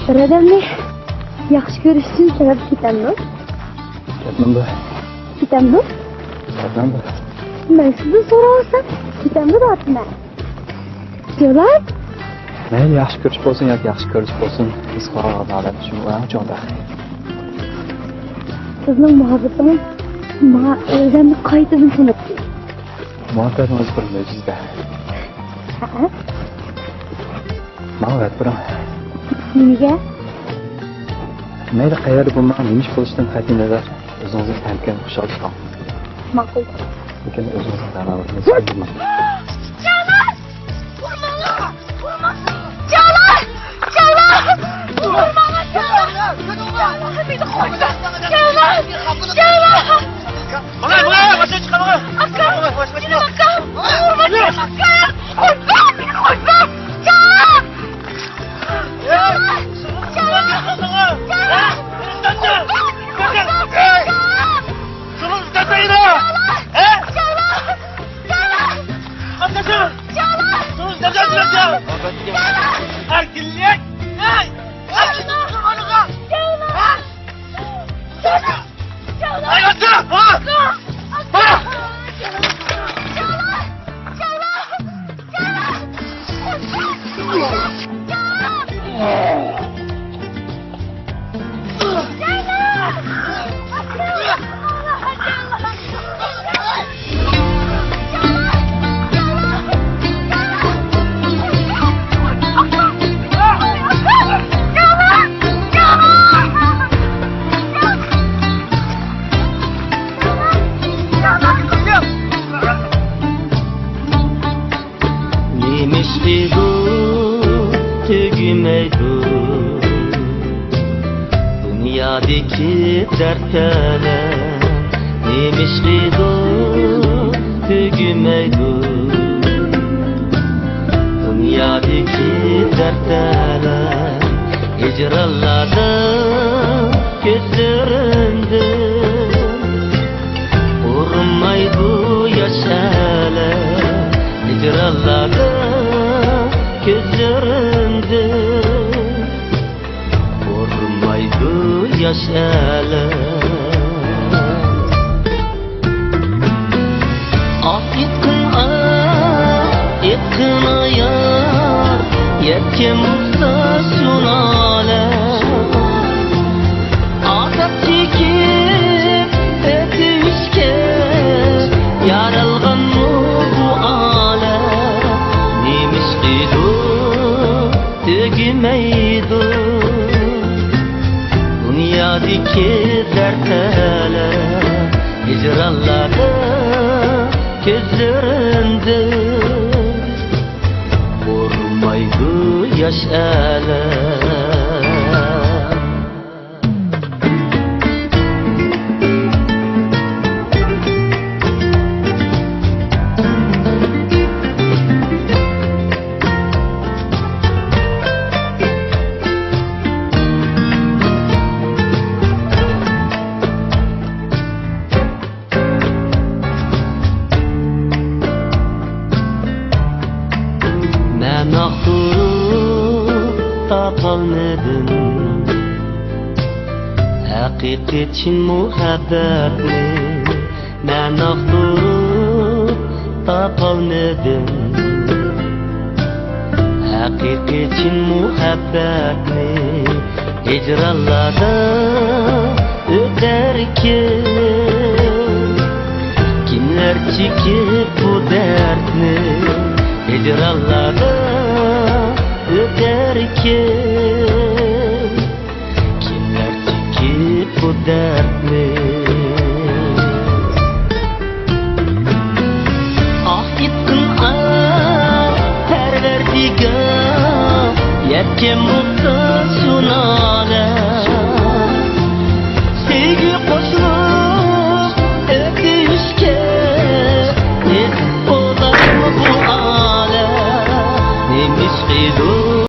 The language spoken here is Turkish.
Bir adamni yaxshi ko'rish uchun sabab ketammi? Ketmamdi. Ketammi? Ketmamdi. Men sizdan so'rasam, ketammi deyapman. Jo'lay, Mayli yaxshi ko'rish bo'lsin yoki yaxshi ko'rish bo'lsin, biz qo'rg'onlar uchun jonda. sizning muhabbatingiz menga o'zimni qaytadan tunibdi. Muhabbatimiz bir mo'jiza. Ha? Ma'lumot bilan. Nimaga? Mayli qayerda bo'lmagan nima ish bo'lishidan qat'iy nazar o'zingizni tanitgan xushallik qil. Ma'qul. Lekin o'zingizni tanitasiz. Canan! Vurmalı! Vurmasın! Canan! Canan! Vurmalı Canan! Canan! Beni koyma! Canan! Canan! Bana başa çıkar bana. Akam! Benim akam! Vurma benim akam! Koyma! Beni koyma! Canan! Canan! Canan! Canan! Şunu isteseydin ha. He? Canan! Canan! Arkadaşım. Canan! Şunu isteseydin ya. Canan! Erkinlik. Hey. Erkinlik kurbanıza. Canan! Canan! Canan! Hayatı. Ha. Ha. Nemişti bu tügümeydu dünyadaki dertler. Nemişti bu tügümeydu dünyadaki dertler. Hicrallada gözlerinde vurmaydı yaşalar. Hicrallada gözlerinde vurmaydı yaşalar. Yıkkın ayar yetim usta sunalar. Azap çekip ötüşke yaralgan mı bu alem? Neymiş kıydı tügümeydi dünyadaki dertler. Hicrallada gözlerinde vurmaydı yaşalar. Ben ahturu tapalmadım hakikat için muhabbetni. Ben ahturu tapalmadım hakikat için muhabbetni. Hicrallada öterken kimler çekip bu dertni? Hicrallada öterken kimler çekip bu dertni? Ah gittin ah perverdigar yetken mutlu sunar.